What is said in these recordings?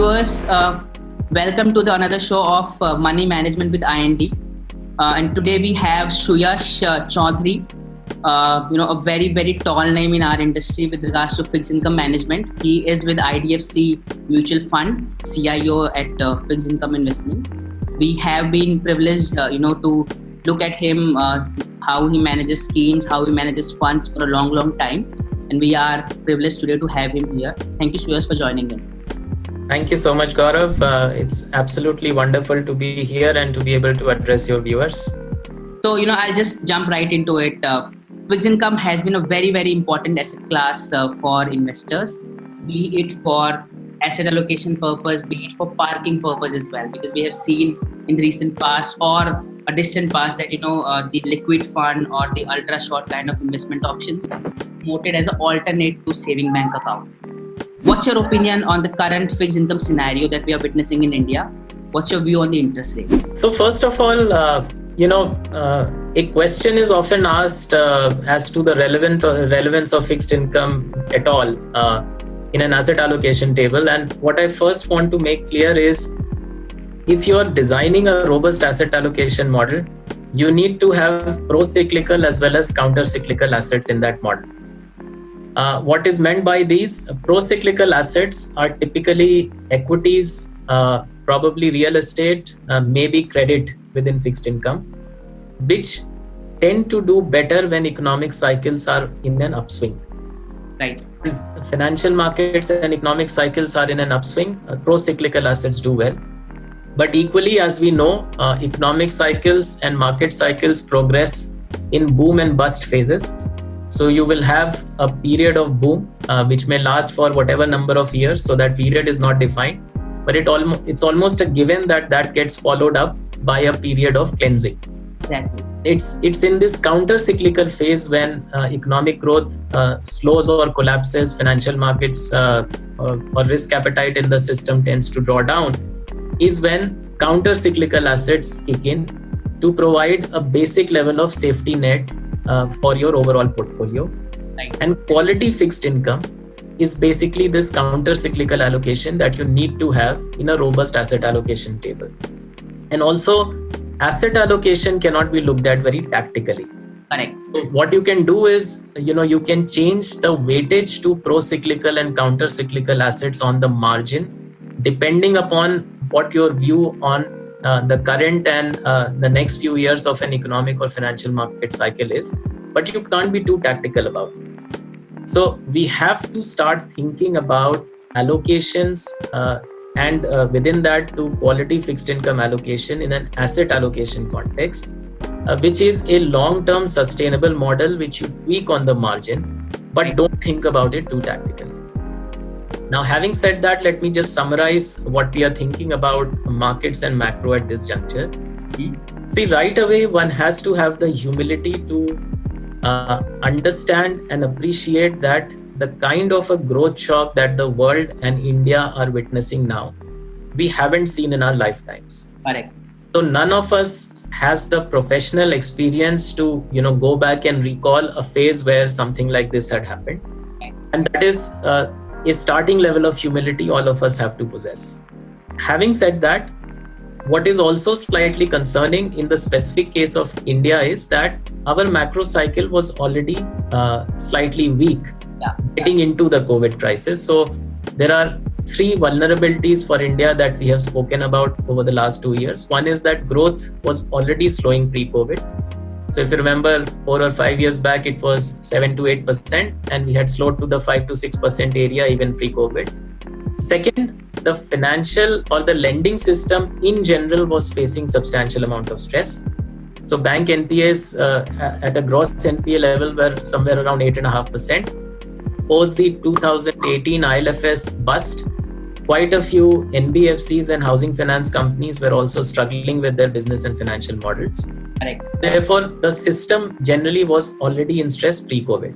viewers, welcome to another show of Money Management with IND. And today we have Suyash Choudhary, a very tall name in our industry with regards to fixed income management. He is with IDFC Mutual Fund, CIO at Fixed Income Investments. We have been privileged, to look at him, how he manages schemes, how he manages funds for a long time. And we are privileged today to have him here. Thank you, Suyash, for joining in. Thank you so much, Gaurav. It's absolutely wonderful to be here and to be able to address your viewers. So, I'll just jump right into it. Fixed income has been a very important asset class for investors, be it for asset allocation purpose, be it for parking purpose as well, because we have seen in recent past or a distant past that, the liquid fund or the ultra short kind of investment options promoted as an alternate to saving bank account. What's your opinion on the current fixed income scenario that we are witnessing in India? What's your view on the interest rate? So first of all, a question is often asked as to the relevance of fixed income at all in an asset allocation table. And what I first want to make clear is, if you are designing a robust asset allocation model, you need to have pro-cyclical as well as counter-cyclical assets in that model. What is meant by these? Pro-cyclical assets are typically equities, probably real estate, maybe credit within fixed income, which tend to do better when economic cycles are in an upswing. Right. Financial markets and economic cycles are in an upswing, pro-cyclical assets do well. But equally, as we know, economic cycles and market cycles progress in boom and bust phases. So you will have a period of boom, which may last for whatever number of years. So that period is not defined, but it's almost a given that gets followed up by a period of cleansing. Exactly. It's in this counter-cyclical phase when economic growth slows or collapses, financial markets or risk appetite in the system tends to draw down, is when counter-cyclical assets kick in to provide a basic level of safety net for your overall portfolio. Right. And quality fixed income is basically this counter-cyclical allocation that you need to have in a robust asset allocation table. And also, asset allocation cannot be looked at very tactically. Correct. So what you can do is, you can change the weightage to pro-cyclical and counter-cyclical assets on the margin, depending upon what your view on the current and the next few years of an economic or financial market cycle is. But you can't be too tactical about it. So we have to start thinking about allocations and within that to quality fixed income allocation in an asset allocation context, which is a long-term sustainable model which you tweak on the margin, but don't think about it too tactically. Now, having said that, let me just summarize what we are thinking about markets and macro at this juncture. See, right away, one has to have the humility to understand and appreciate that the kind of a growth shock that the world and India are witnessing now, we haven't seen in our lifetimes. Correct. So none of us has the professional experience to, go back and recall a phase where something like this had happened. And that is a starting level of humility all of us have to possess. Having said that, what is also slightly concerning in the specific case of India is that our macro cycle was already slightly weak getting into the COVID crisis. So there are three vulnerabilities for India that we have spoken about over the last 2 years. One is that growth was already slowing pre-COVID. So if you remember 4 or 5 years back, it was 7 to 8%, and we had slowed to the 5 to 6% area even pre-COVID. Second, the financial or the lending system in general was facing substantial amount of stress. So bank NPAs at a gross NPA level were somewhere around 8.5%. Post the 2018 ILFS bust, quite a few NBFCs and housing finance companies were also struggling with their business and financial models. Correct. Therefore, the system generally was already in stress pre-COVID.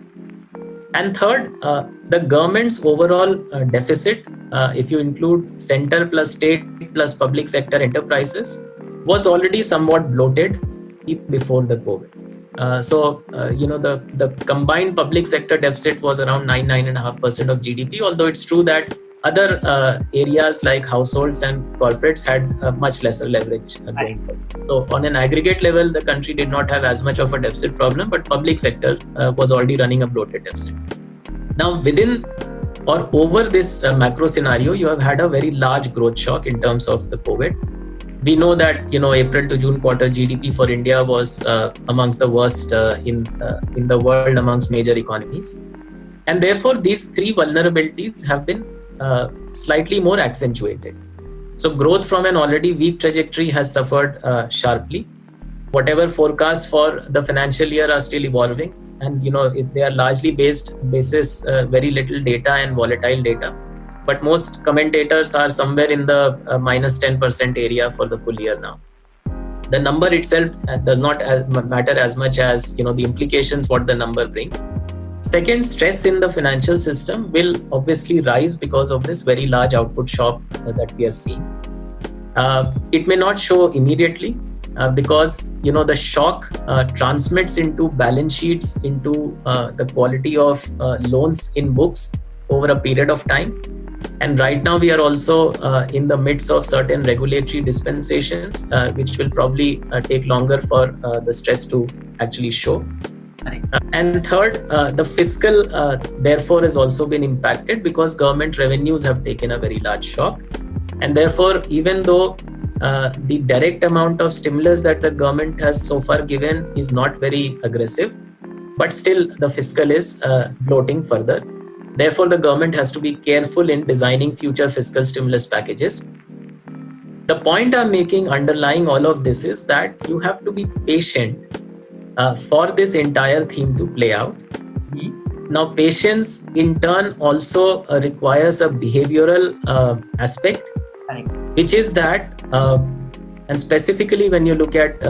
And third, the government's overall deficit, if you include center plus state plus public sector enterprises, was already somewhat bloated before the COVID. The combined public sector deficit was around 9.5% of GDP, although it's true that Other areas like households and corporates had much lesser leverage going forward. So on an aggregate level, the country did not have as much of a deficit problem, but public sector was already running a bloated deficit. Now, within or over this macro scenario, you have had a very large growth shock in terms of the COVID. We know that April to June quarter GDP for India was amongst the worst in the world amongst major economies, and therefore these three vulnerabilities have been slightly more accentuated. So growth from an already weak trajectory has suffered sharply. Whatever forecasts for the financial year are still evolving, and they are largely basis very little data and volatile data. But most commentators are somewhere in the minus 10% area for the full year now. The number itself does not matter as much as the implications what the number brings. Second, stress in the financial system will obviously rise because of this very large output shock that we are seeing. It may not show immediately because the shock transmits into balance sheets, into the quality of loans in books over a period of time. And right now we are also in the midst of certain regulatory dispensations, which will probably take longer for the stress to actually show. And third, the fiscal therefore has also been impacted because government revenues have taken a very large shock. And therefore, even though the direct amount of stimulus that the government has so far given is not very aggressive, but still the fiscal is bloating further. Therefore, the government has to be careful in designing future fiscal stimulus packages. The point I'm making underlying all of this is that you have to be patient for this entire theme to play out. Now, patience in turn also requires a behavioral aspect, which is that, and specifically when you look at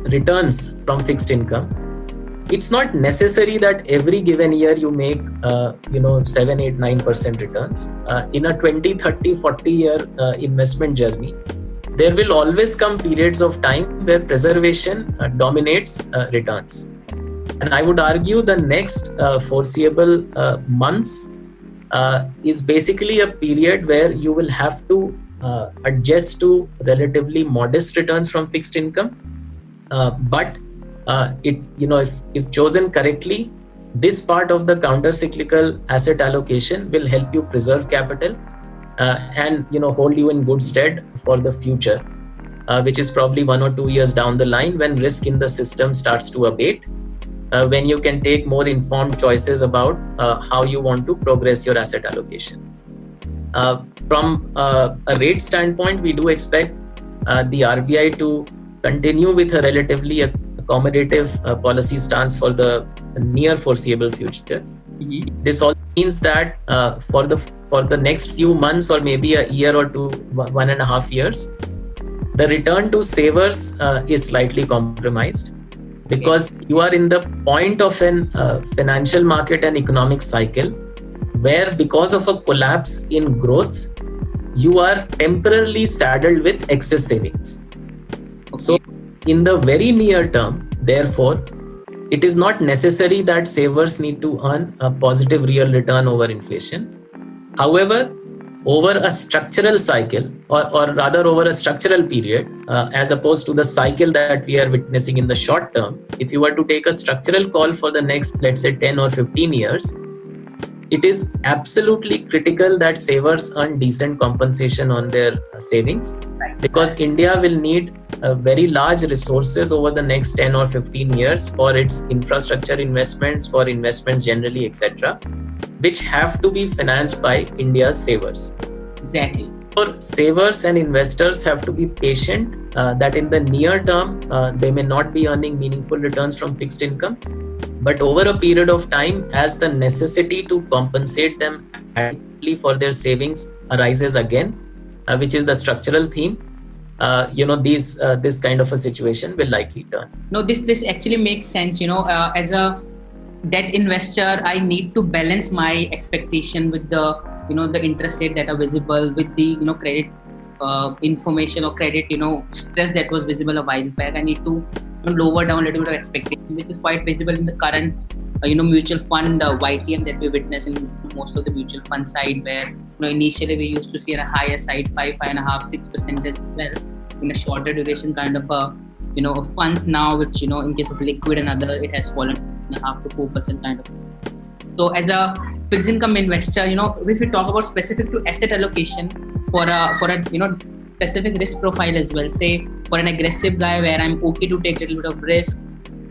returns from fixed income, it's not necessary that every given year you make 7, 8, 9% returns. In a 20, 30, 40 year investment journey, there will always come periods of time where preservation dominates returns. And I would argue the next foreseeable months is basically a period where you will have to adjust to relatively modest returns from fixed income. But if chosen correctly, this part of the counter-cyclical asset allocation will help you preserve capital and hold you in good stead for the future, which is probably 1 or 2 years down the line when risk in the system starts to abate, when you can take more informed choices about how you want to progress your asset allocation. From a rate standpoint, we do expect the RBI to continue with a relatively accommodative policy stance for the near foreseeable future. This also means that for the next few months or maybe a year or two, 1.5 years, the return to savers is slightly compromised because you are in the point of an financial market and economic cycle where, because of a collapse in growth, you are temporarily saddled with excess savings. So in the very near term, therefore, it is not necessary that savers need to earn a positive real return over inflation. However, over a structural cycle, or rather over a structural period, as opposed to the cycle that we are witnessing in the short term, if you were to take a structural call for the next, let's say, 10 or 15 years, it is absolutely critical that savers earn decent compensation on their savings, because India will need very large resources over the next 10 or 15 years for its infrastructure investments, for investments generally, etc., which have to be financed by India's savers. Exactly. For savers and investors have to be patient that in the near term, they may not be earning meaningful returns from fixed income. But over a period of time, as the necessity to compensate them adequately for their savings arises again, which is the structural theme, this kind of a situation will likely turn. No, this actually makes sense. As a debt investor, I need to balance my expectation with the the interest rate that are visible, with the credit information or credit stress that was visible a while back. I need to lower down a little bit of expectation, which is quite visible in the current mutual fund YTM that we witness in most of the mutual fund side, where initially we used to see on a higher side 5.5, 6% as well in a shorter duration kind of funds now, which in case of liquid and other, it has fallen 3.5 to 4% kind of. So as a fixed income investor, if we talk about specific to asset allocation for a specific risk profile as well, say for an aggressive guy where I'm okay to take a little bit of risk,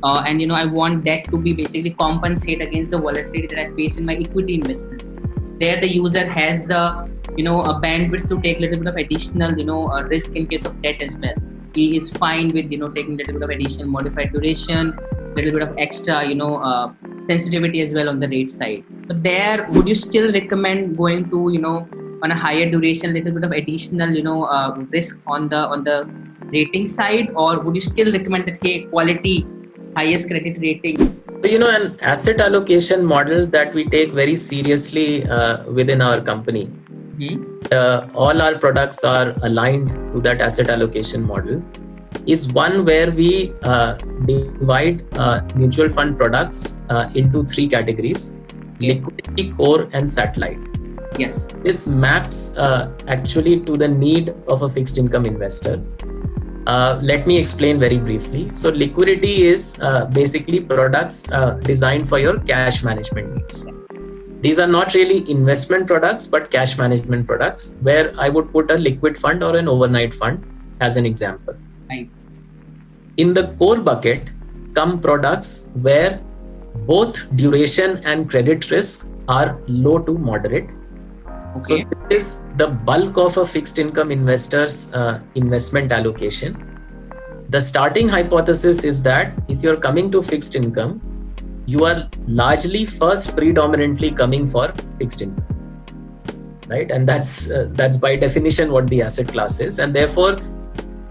and I want that to be basically compensate against the volatility that I face in my equity investments. There the user has the a bandwidth to take a little bit of additional risk in case of debt as well. He is fine with taking a little bit of additional modified duration, little bit of extra sensitivity as well on the rate side. But there, would you still recommend going to on a higher duration, little bit of additional risk on the rating side, or would you still recommend that hey, quality, highest credit rating? So, an asset allocation model that we take very seriously within our company. All our products are aligned to that asset allocation model, is one where we divide mutual fund products into three categories: liquidity, core, and satellite. Yes. This maps actually to the need of a fixed income investor. Let me explain very briefly. So liquidity is basically products designed for your cash management needs. These are not really investment products, but cash management products, where I would put a liquid fund or an overnight fund as an example. Right. In the core bucket come products where both duration and credit risk are low to moderate. Okay. So this is the bulk of a fixed income investor's investment allocation. The starting hypothesis is that if you're coming to fixed income, you are largely first predominantly coming for fixed income, right? And that's by definition what the asset class is, and therefore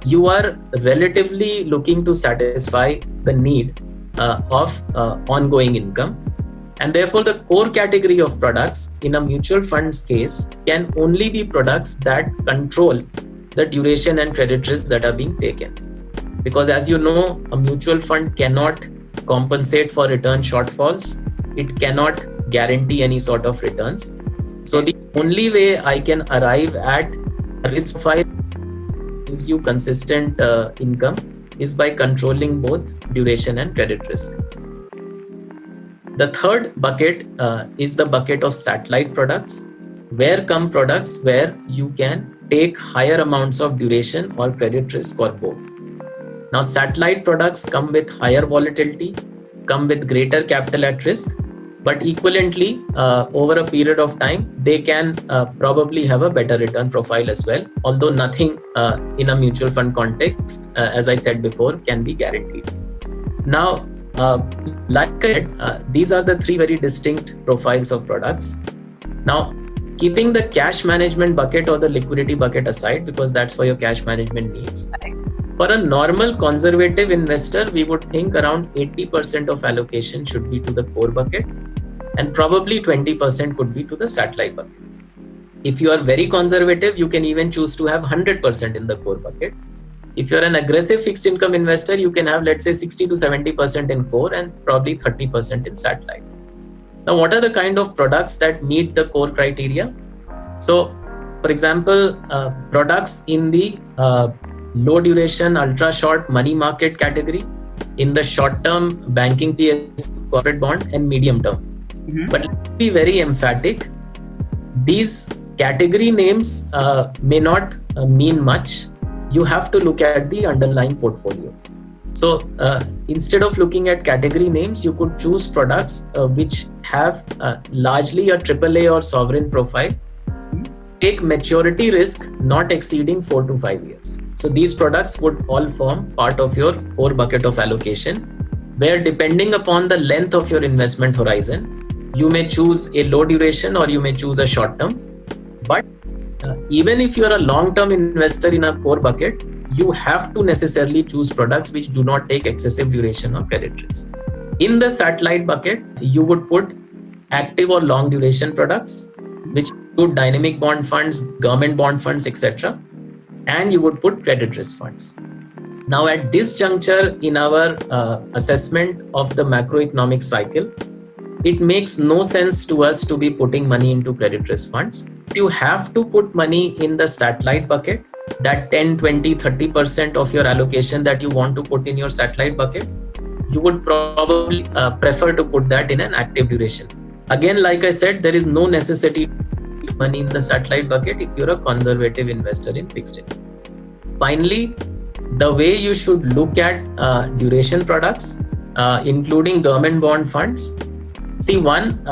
you are relatively looking to satisfy the need of ongoing income. And therefore the core category of products in a mutual fund's case can only be products that control the duration and credit risks that are being taken. Because as you know, a mutual fund cannot compensate for return shortfalls. It cannot guarantee any sort of returns. So the only way I can arrive at a risk profile gives you consistent income is by controlling both duration and credit risk. The third bucket is the bucket of satellite products, where come products where you can take higher amounts of duration or credit risk or both. Now, satellite products come with higher volatility, come with greater capital at risk, but equivalently, over a period of time, they can probably have a better return profile as well, although nothing in a mutual fund context, as I said before, can be guaranteed. Now, like I said, these are the three very distinct profiles of products. Now, keeping the cash management bucket or the liquidity bucket aside, because that's for your cash management needs. For a normal conservative investor, we would think around 80% of allocation should be to the core bucket, and probably 20% could be to the satellite bucket. If you are very conservative, you can even choose to have 100% in the core bucket. If you're an aggressive fixed income investor, you can have, let's say, 60 to 70% in core and probably 30% in satellite. Now, what are the kind of products that meet the core criteria? So, for example, products in the low duration, ultra short money market category, in the short term banking PS corporate bond, and medium term. But let's be very emphatic. These category names may not mean much. You have to look at the underlying portfolio. So instead of looking at category names, you could choose products which have largely a AAA or sovereign profile, take maturity risk not exceeding 4 to 5 years. So these products would all form part of your core bucket of allocation, where depending upon the length of your investment horizon, you may choose a low duration or you may choose a short term. But even if you're a long-term investor in a core bucket, you have to necessarily choose products which do not take excessive duration or credit risk. In the satellite bucket, you would put active or long duration products, which include dynamic bond funds, government bond funds, etc. And you would put credit risk funds. Now, at this juncture in our assessment of the macroeconomic cycle, it makes no sense to us to be putting money into credit risk funds. You have to put money in the satellite bucket, that 10, 20, 30% of your allocation that you want to put in your satellite bucket. You would probably prefer to put that in an active duration. Again, like I said, there is no necessity to put money in the satellite bucket if you're a conservative investor in fixed income. Finally, the way you should look at duration products, including government bond funds. See, one,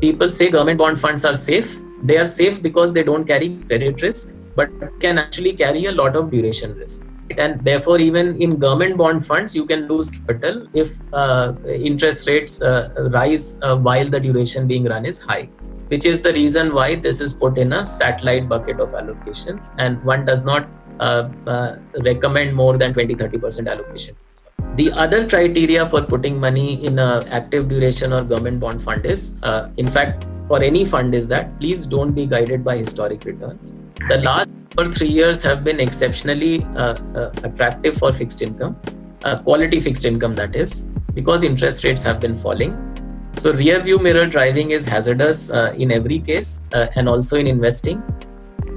people say government bond funds are safe. They are safe because they don't carry credit risk, but can actually carry a lot of duration risk. And therefore, even in government bond funds, you can lose capital if interest rates rise while the duration being run is high, which is the reason why this is put in a satellite bucket of allocations, and one does not recommend more than 20-30% allocation. The other criteria for putting money in an active duration or government bond fund is, in fact, for any fund, is that please don't be guided by historic returns. The last 3 years have been exceptionally attractive for fixed income, quality fixed income, that is, because interest rates have been falling. So rear view mirror driving is hazardous in every case, and also in investing.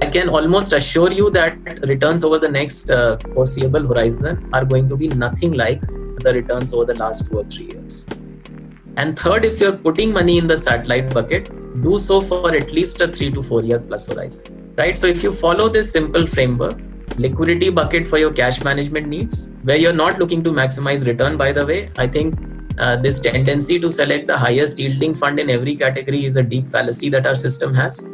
I can almost assure you that returns over the next foreseeable horizon are going to be nothing like the returns over the last 2 or 3 years. And third, if you're putting money in the satellite bucket, do so for at least a 3 to 4 year plus horizon, right? So if you follow this simple framework, liquidity bucket for your cash management needs, where you're not looking to maximize return, by the way, I think this tendency to select the highest yielding fund in every category is a deep fallacy that our system has.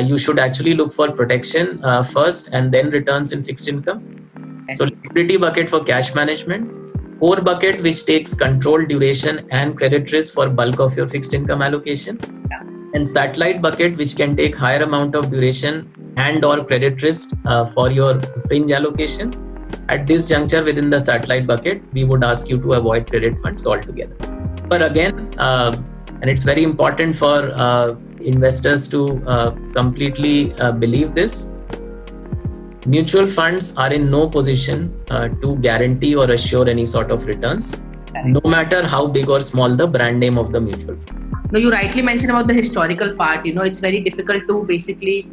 You should actually look for protection first and then returns in fixed income. So liquidity bucket for cash management, core bucket which takes controlled duration and credit risk for bulk of your fixed income allocation, and satellite bucket which can take higher amount of duration and or credit risk for your fringe allocations. At this juncture within the satellite bucket, we would ask you to avoid credit funds altogether. But again, and it's very important for investors to completely believe this, mutual funds are in no position to guarantee or assure any sort of returns, no matter how big or small the brand name of the mutual fund. No, you rightly mentioned about the historical part. It's very difficult to basically,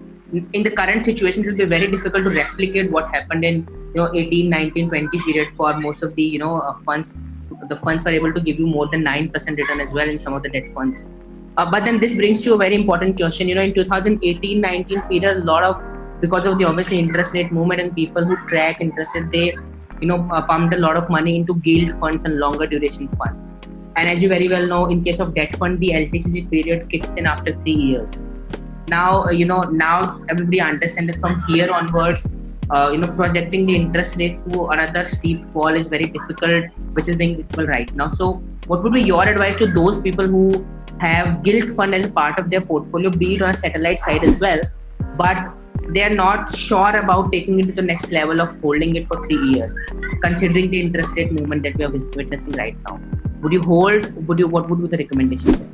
in the current situation, it will be very difficult to replicate what happened in 18, 19, 20 period for most of the funds. The funds were able to give you more than 9% return as well in some of the debt funds. But then this brings to a very important question. In 2018-19 period, a lot of, because of the obviously interest rate movement and people who track interest rate, they pumped a lot of money into Gilt funds and longer duration funds. And as you very well know, in case of debt fund, the LTCC period kicks in after 3 years. Now, now everybody understands that from here onwards, projecting the interest rate to another steep fall is very difficult, which is being visible right now. So what would be your advice to those people who have Gilt fund as a part of their portfolio, be it on a satellite side as well, but they are not sure about taking it to the next level of holding it for 3 years, considering the interest rate movement that we are witnessing right now? Would you hold? What would be the recommendation?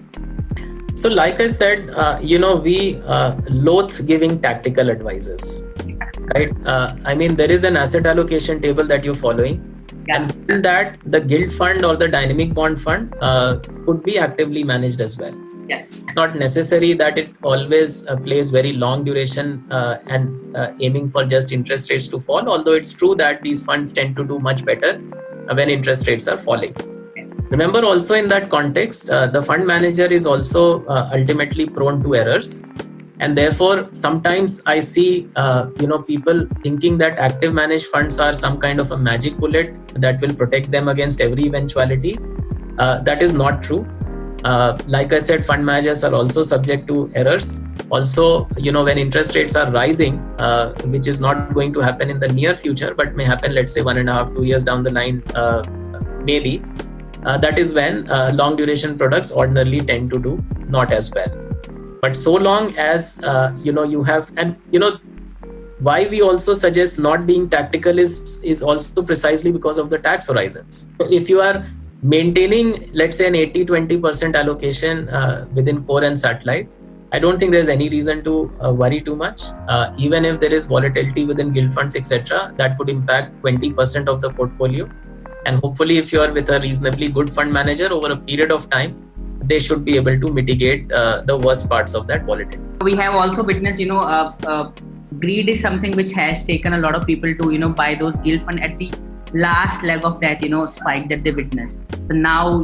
So like I said, we loathe giving tactical advices, right? I mean, there is an asset allocation table that you're following. Yeah. And in that, the Gilt fund or the dynamic bond fund could be actively managed as well. Yes. It's not necessary that it always plays very long duration and aiming for just interest rates to fall, although it's true that these funds tend to do much better when interest rates are falling. Remember also in that context, the fund manager is also ultimately prone to errors. And therefore, sometimes I see, people thinking that active managed funds are some kind of a magic bullet that will protect them against every eventuality. That is not true. Like I said, fund managers are also subject to errors. Also, when interest rates are rising, which is not going to happen in the near future, but may happen, let's say 1.5, 2 years down the line, maybe. That is when long duration products ordinarily tend to do not as well. But so long as you have, and why we also suggest not being tactical is also precisely because of the tax horizons. If you are maintaining, let's say, an 80-20% allocation within core and satellite, I don't think there's any reason to worry too much. Even if there is volatility within Gilt funds, etc., that could impact 20% of the portfolio. And hopefully, if you are with a reasonably good fund manager over a period of time, they should be able to mitigate the worst parts of that volatility. We have also witnessed, greed is something which has taken a lot of people to, buy those gilt fund at the last leg of that, spike that they witnessed. So now,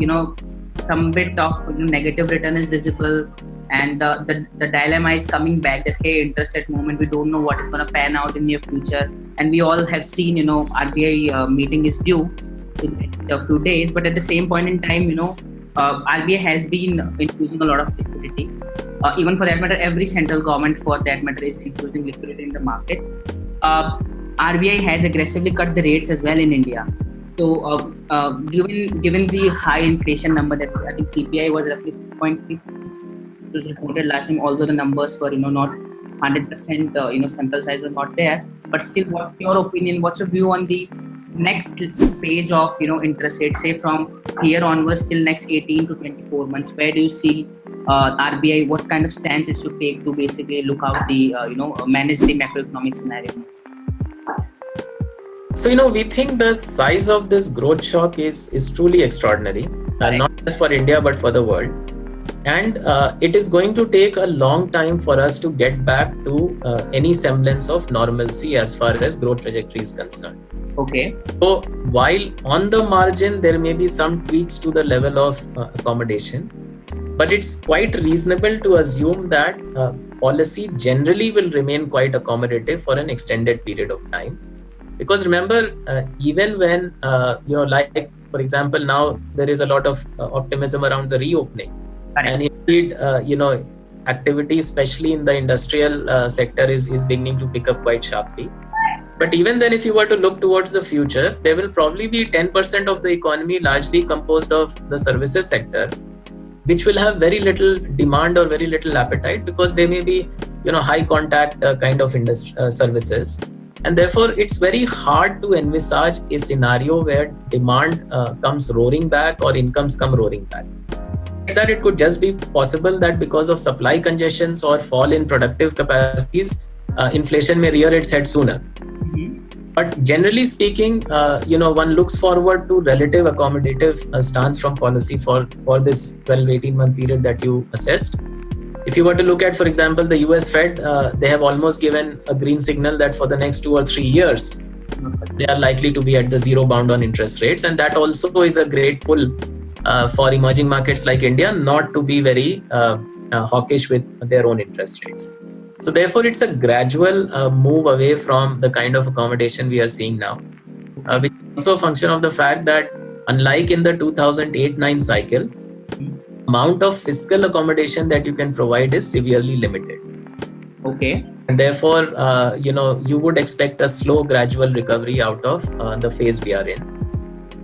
some bit of negative return is visible, and the dilemma is coming back that, hey, interest rate movement, we don't know what is going to pan out in near future. And we all have seen, RBI meeting is due in a few days, but at the same point in time, RBI has been infusing a lot of liquidity. Even for that matter, every central government for that matter is infusing liquidity in the markets. RBI has aggressively cut the rates as well in India. So given the high inflation number that I think CPI was roughly 6.3, it was reported last time, although the numbers were not 100%, sample size was not there. But still, what's your opinion? What's your view on the next phase of interest rates, say from here onwards till next 18 to 24 months? Where do you see RBI, what kind of stance it should take to basically look out the manage the macroeconomic scenario? So we think the size of this growth shock is truly extraordinary, not just for India but for the world, and it is going to take a long time for us to get back to any semblance of normalcy as far as growth trajectory is concerned. Okay. So while on the margin there may be some tweaks to the level of accommodation, but it's quite reasonable to assume that policy generally will remain quite accommodative for an extended period of time. Because remember, even when, like for example, now there is a lot of optimism around the reopening. Right. And indeed, activity, especially in the industrial sector, is beginning to pick up quite sharply. But even then, if you were to look towards the future, there will probably be 10% of the economy largely composed of the services sector, which will have very little demand or very little appetite, because they may be, high contact kind of services. And therefore, it's very hard to envisage a scenario where demand comes roaring back or incomes come roaring back. That it could just be possible that because of supply congestions or fall in productive capacities, inflation may rear its head sooner. But generally speaking, one looks forward to relative accommodative stance from policy for this 12-18 month period that you assessed. If you were to look at, for example, the US Fed, they have almost given a green signal that for the next 2 or 3 years, they are likely to be at the zero bound on interest rates. And that also is a great pull for emerging markets like India not to be very hawkish with their own interest rates. So therefore, it's a gradual move away from the kind of accommodation we are seeing now, which is also a function of the fact that unlike in the 2008-9 cycle, amount of fiscal accommodation that you can provide is severely limited. Okay. And therefore, you would expect a slow, gradual recovery out of the phase we are in,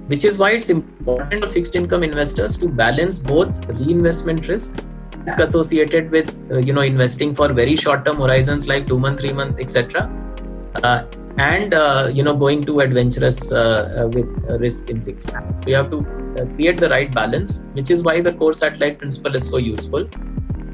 which is why it's important for fixed income investors to balance both reinvestment risk associated with investing for very short-term horizons like 2 month, 3 month, etc., and going too adventurous with risk in fixed income. We have to create the right balance, which is why the core satellite principle is so useful,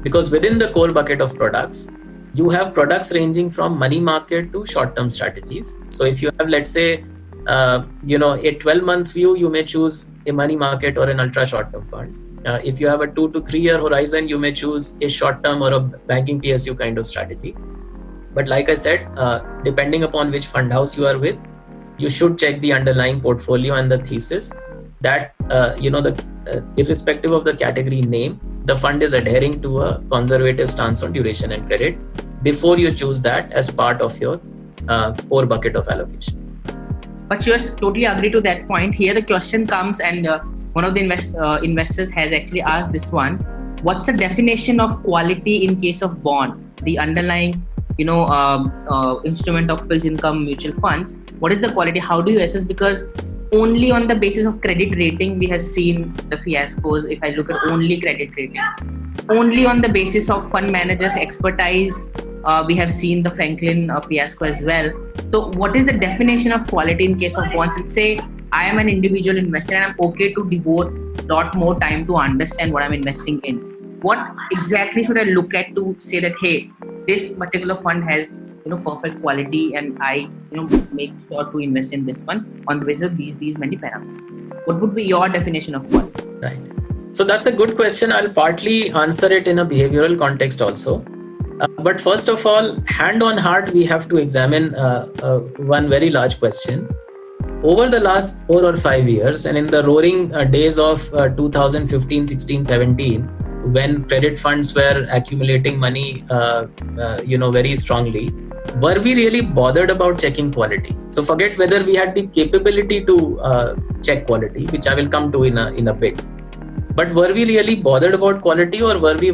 because within the core bucket of products, you have products ranging from money market to short-term strategies. So if you have, let's say, a 12 months view, you may choose a money market or an ultra short-term fund. If you have a 2 to 3 year horizon, you may choose a short-term or a banking PSU kind of strategy. But like I said, depending upon which fund house you are with, you should check the underlying portfolio and the thesis that, irrespective of the category name, the fund is adhering to a conservative stance on duration and credit before you choose that as part of your core bucket of allocation. But you totally agree to that point. Here the question comes, and one of the investors has actually asked this one: what's the definition of quality in case of bonds, the underlying instrument of fixed income mutual funds? What is the quality? How do you assess? Because only on the basis of credit rating we have seen the fiascos. If I look at only credit rating, only on the basis of fund managers' expertise, we have seen the Franklin fiasco as well. So what is the definition of quality in case of bonds? And say I am an individual investor and I'm okay to devote a lot more time to understand what I'm investing in. What exactly should I look at to say that, hey, this particular fund has perfect quality, and I make sure to invest in this one on the basis of these many parameters? What would be your definition of quality? Right. So that's a good question. I'll partly answer it in a behavioral context also. But first of all, hand on heart, we have to examine one very large question. Over the last 4 or 5 years, and in the roaring days of 2015, 16, 17, when credit funds were accumulating money, very strongly, were we really bothered about checking quality? So forget whether we had the capability to check quality, which I will come to in a bit. But were we really bothered about quality, or were we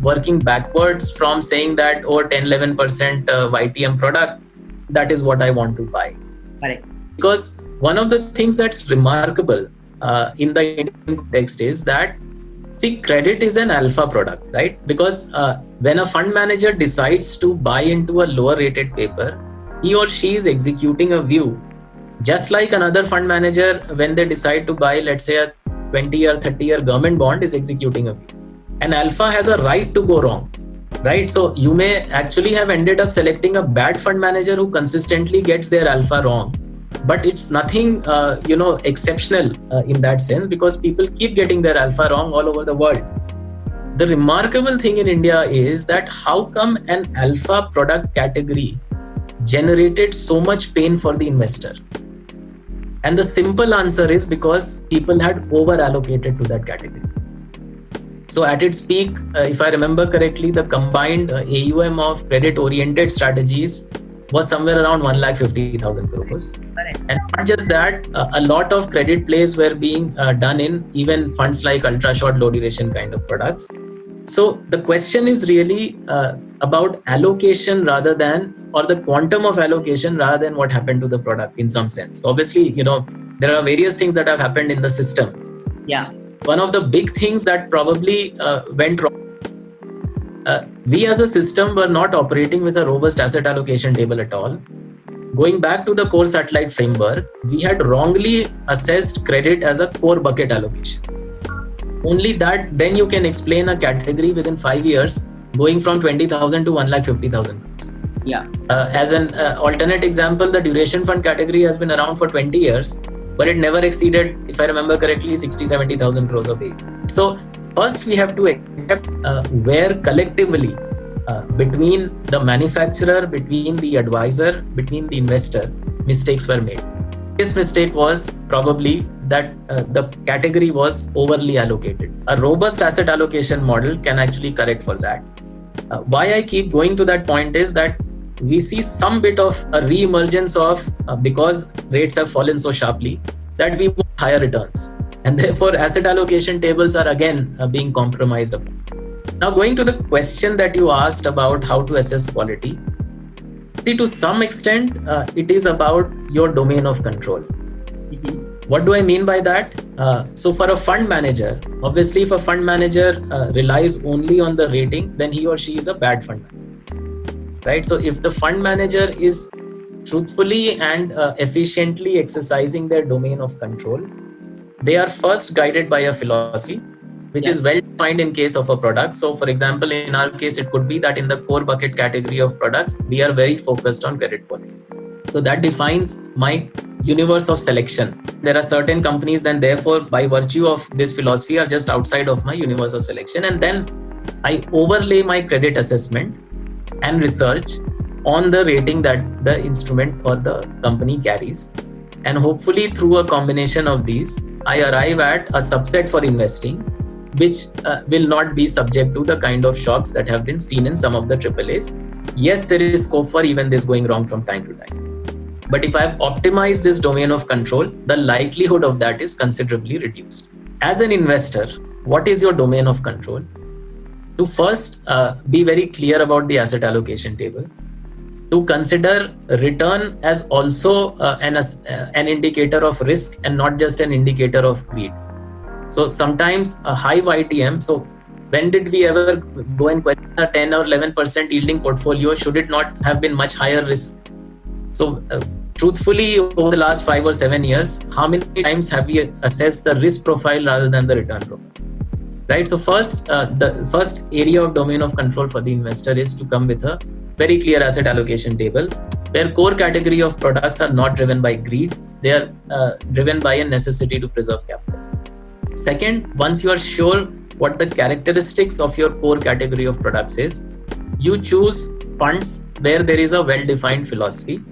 working backwards from saying that, 10-11% YTM product, that is what I want to buy? Correct. Because one of the things that's remarkable in the Indian context is that, see, credit is an alpha product, right? Because when a fund manager decides to buy into a lower rated paper, he or she is executing a view, just like another fund manager, when they decide to buy, let's say, a 20 or 30-year government bond, is executing a view. And alpha has a right to go wrong, right? So you may actually have ended up selecting a bad fund manager who consistently gets their alpha wrong. But it's nothing, exceptional in that sense, because people keep getting their alpha wrong all over the world. The remarkable thing in India is that how come an alpha product category generated so much pain for the investor? And the simple answer is because people had over allocated to that category. So at its peak, if I remember correctly, the combined AUM of credit oriented strategies was somewhere around 1,50,000 crores. And not just that, a lot of credit plays were being done in even funds like ultra short, low duration kind of products. So the question is really about allocation rather than, or the quantum of allocation rather than what happened to the product in some sense. Obviously, there are various things that have happened in the system. Yeah. One of the big things that probably went wrong, we as a system were not operating with a robust asset allocation table at all. Going back to the core satellite framework, we had wrongly assessed credit as a core bucket allocation. Only that, then you can explain a category within 5 years going from 20,000 to 1,50,000 crores. Yeah. As an alternate example, the duration fund category has been around for 20 years, but it never exceeded, if I remember correctly, 60-70,000 crores of AUM. So first we have to accept where collectively between the manufacturer, between the advisor, between the investor, mistakes were made. This mistake was probably that the category was overly allocated. A robust asset allocation model can actually correct for that. Why I keep going to that point is that we see some bit of a re-emergence of, because rates have fallen so sharply, that we want higher returns. And therefore, asset allocation tables are again being compromised upon. Now, going to the question that you asked about how to assess quality, see, to some extent, it is about your domain of control. What do I mean by that? So for a fund manager, obviously, if a fund manager relies only on the rating, then he or she is a bad fund manager, right? So if the fund manager is truthfully and efficiently exercising their domain of control, they are first guided by a philosophy, which is well defined in case of a product. So for example, in our case, it could be that in the core bucket category of products, we are very focused on credit quality. So that defines my universe of selection. There are certain companies then therefore by virtue of this philosophy are just outside of my universe of selection. And then I overlay my credit assessment and research on the rating that the instrument or the company carries. And hopefully through a combination of these, I arrive at a subset for investing, which will not be subject to the kind of shocks that have been seen in some of the AAAs. Yes, there is scope for even this going wrong from time to time. But if I've optimized this domain of control, the likelihood of that is considerably reduced. As an investor, what is your domain of control? To first be very clear about the asset allocation table, to consider return as also an indicator of risk and not just an indicator of greed. So sometimes a high YTM, so when did we ever go and question a 10 or 11% yielding portfolio? Should it not have been much higher risk? So truthfully, over the last 5 or 7 years, how many times have we assessed the risk profile rather than the return profile? Right. So first, the first area of domain of control for the investor is to come with a very clear asset allocation table where core category of products are not driven by greed. They are driven by a necessity to preserve capital. Second, once you are sure what the characteristics of your core category of products is, you choose funds where there is a well-defined philosophy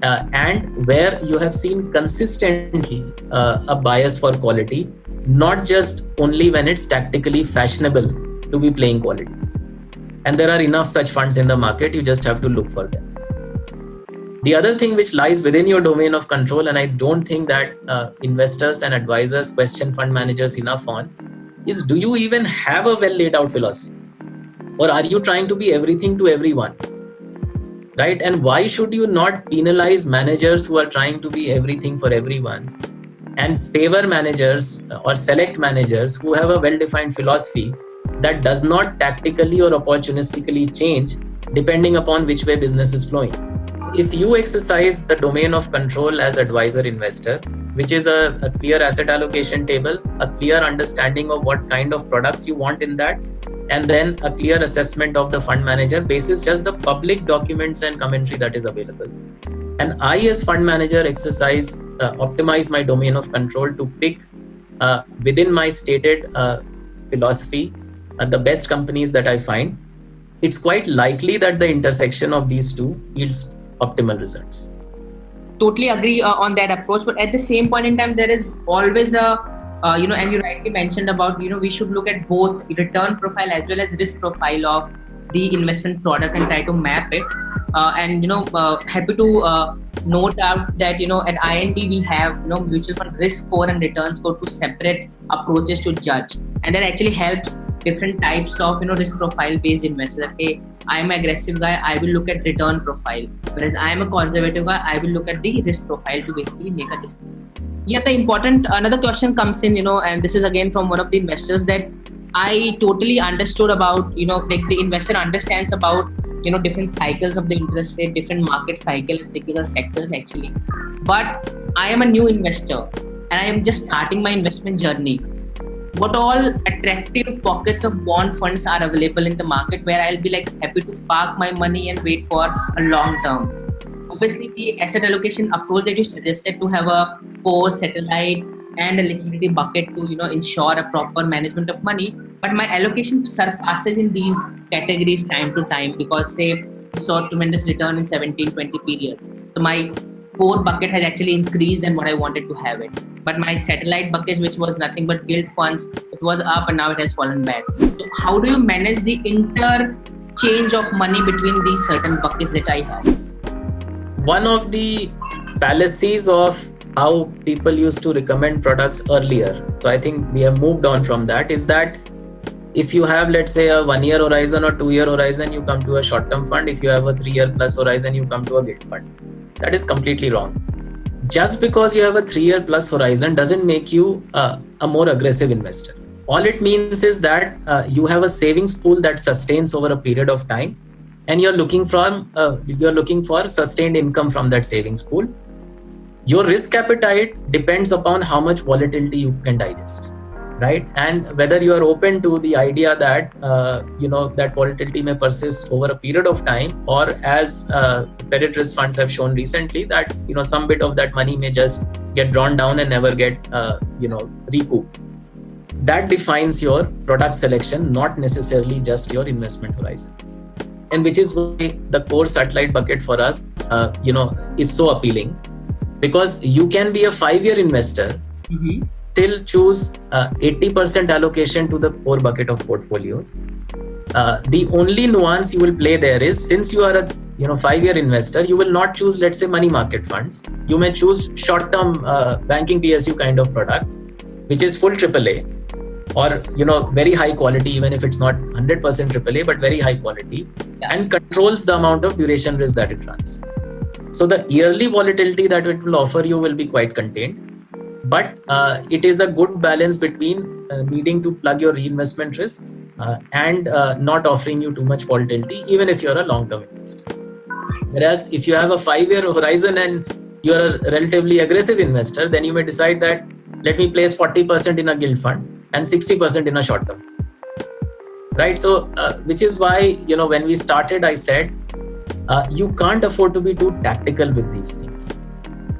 and where you have seen consistently a bias for quality, not just only when it's tactically fashionable to be playing quality. And there are enough such funds in the market, you just have to look for them. The other thing which lies within your domain of control, and I don't think that investors and advisors question fund managers enough on, is do you even have a well laid out philosophy? Or are you trying to be everything to everyone? Right? And why should you not penalize managers who are trying to be everything for everyone and favor managers or select managers who have a well-defined philosophy that does not tactically or opportunistically change depending upon which way business is flowing? If you exercise the domain of control as advisor investor, which is a clear asset allocation table, a clear understanding of what kind of products you want in that, and then a clear assessment of the fund manager basis just the public documents and commentary that is available. And I, as fund manager, optimize my domain of control to pick within my stated philosophy the best companies that I find. It's quite likely that the intersection of these two yields optimal results. Totally agree on that approach, but at the same point in time, there is always a and you rightly mentioned about we should look at both return profile as well as risk profile of the investment product and try to map it. Happy to note out that at IND we have mutual fund risk score and return score, two separate approaches to judge, and that actually helps different types of risk profile based investors. Hey, I'm an aggressive guy, I will look at return profile, whereas I'm a conservative guy, I will look at the risk profile to basically make a decision. Yeah, another question comes in, and this is again from one of the investors that I totally understood about, the investor understands about, different cycles of the interest rate, different market cycle and cyclical sectors actually. But I am a new investor and I am just starting my investment journey. What all attractive pockets of bond funds are available in the market where I'll be happy to park my money and wait for a long term? Obviously, the asset allocation approach that you suggested to have a core, satellite, and a liquidity bucket to ensure a proper management of money. But my allocation surpasses in these categories time to time because say we saw tremendous return in 17-20 period. So my core bucket has actually increased than what I wanted to have it. But my satellite bucket, which was nothing but gilt funds, it was up and now it has fallen back. So how do you manage the interchange of money between these certain buckets that I have? One of the fallacies of how people used to recommend products earlier, so I think we have moved on from that, is that if you have, let's say, a 1 year horizon or 2 year horizon, you come to a short-term fund. If you have a 3 year plus horizon, you come to a gilt fund. That is completely wrong. Just because you have a 3 year plus horizon doesn't make you a more aggressive investor. All it means is that you have a savings pool that sustains over a period of time, and you're looking for sustained income from that savings pool. Your risk appetite depends upon how much volatility you can digest, right? And whether you are open to the idea that that volatility may persist over a period of time, or as credit risk funds have shown recently, that some bit of that money may just get drawn down and never get recouped. That defines your product selection, not necessarily just your investment horizon. And which is why the core satellite bucket for us is so appealing, because you can be a 5-year investor, still choose 80% allocation to the core bucket of portfolios. The only nuance you will play there is, since you are a 5-year investor, you will not choose, let's say, money market funds. You may choose short-term banking PSU kind of product, which is full AAA, or very high quality, even if it's not 100% AAA, but very high quality, and controls the amount of duration risk that it runs. So the yearly volatility that it will offer you will be quite contained, but it is a good balance between needing to plug your reinvestment risk and not offering you too much volatility, even if you're a long-term investor. Whereas if you have a 5-year horizon and you're a relatively aggressive investor, then you may decide that let me place 40% in a gilt fund and 60% in a short term. Right? So, which is why, when we started, I said, you can't afford to be too tactical with these things.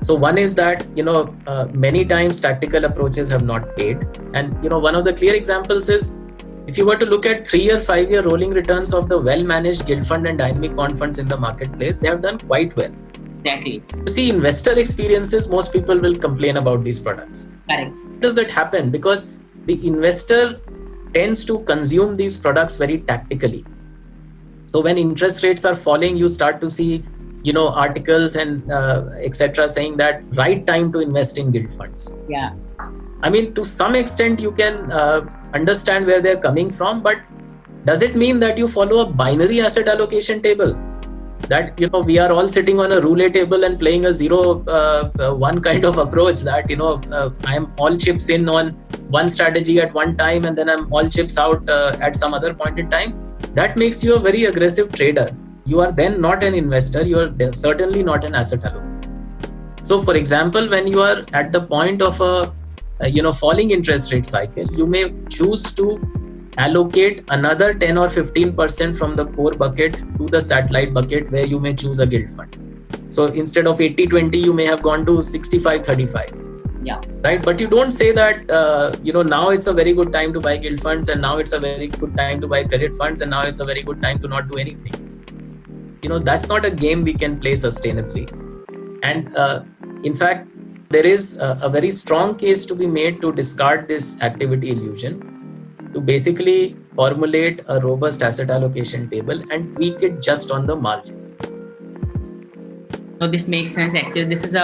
So one is that, many times tactical approaches have not paid. And, one of the clear examples is, if you were to look at 3-year, 5-year rolling returns of the well-managed gilt fund and dynamic bond funds in the marketplace, they have done quite well. Exactly. You see, investor experiences, most people will complain about these products. Correct. Why does that happen? Because the investor tends to consume these products very tactically. So when interest rates are falling, you start to see, articles and etc. saying that right time to invest in gilt funds. Yeah. I mean, to some extent, you can understand where they're coming from, but does it mean that you follow a binary asset allocation table? That, we are all sitting on a roulette table and playing a 0-1 kind of approach that, I'm all chips in on one strategy at one time and then I'm all chips out at some other point in time. That makes you a very aggressive trader. You are then not an investor. You are certainly not an asset allocator. So, for example, when you are at the point of a falling interest rate cycle, you may choose to allocate another 10 or 15% from the core bucket to the satellite bucket where you may choose a gilt fund. So instead of 80-20, you may have gone to 65-35. Yeah. Right. But you don't say that, now it's a very good time to buy gilt funds and now it's a very good time to buy credit funds and now it's a very good time to not do anything. That's not a game we can play sustainably. And in fact, there is a very strong case to be made to discard this activity illusion, to basically formulate a robust asset allocation table and tweak it just on the margin. So this makes sense. Actually, this is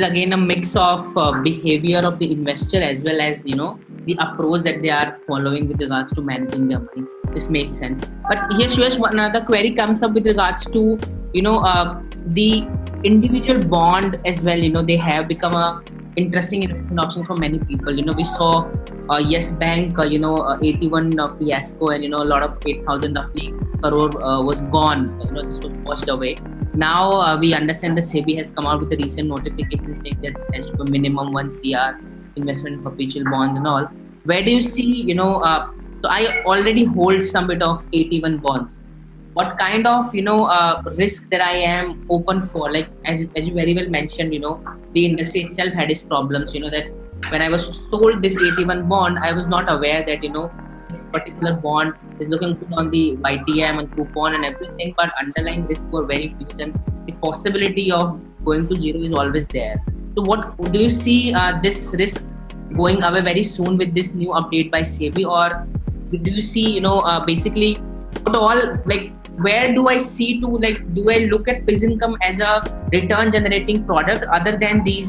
again a mix of behavior of the investor as well as the approach that they are following with regards to managing their money. This makes sense. But here, Suyash, another query comes up with regards to the individual bond as well. They have become a interesting investment options for many people. We saw Yes Bank, 81 fiasco, and a lot of 8,000 roughly crore was gone. This was washed away. Now we understand that SEBI has come out with a recent notification saying that there has to be minimum 1 CR investment in perpetual bonds and all. Where do you see, so I already hold some bit of 81 bonds. What kind of risk that I am open for? Like as you very well mentioned, the industry itself had its problems. That when I was sold this 81 bond, I was not aware that this particular bond is looking good on the YTM and coupon and everything, but underlying risks were very huge and the possibility of going to zero is always there. So what do you see this risk going away very soon with this new update by SEBI, or do you see basically what all, like, where do I see to, like, do I look at fixed income as a return generating product other than these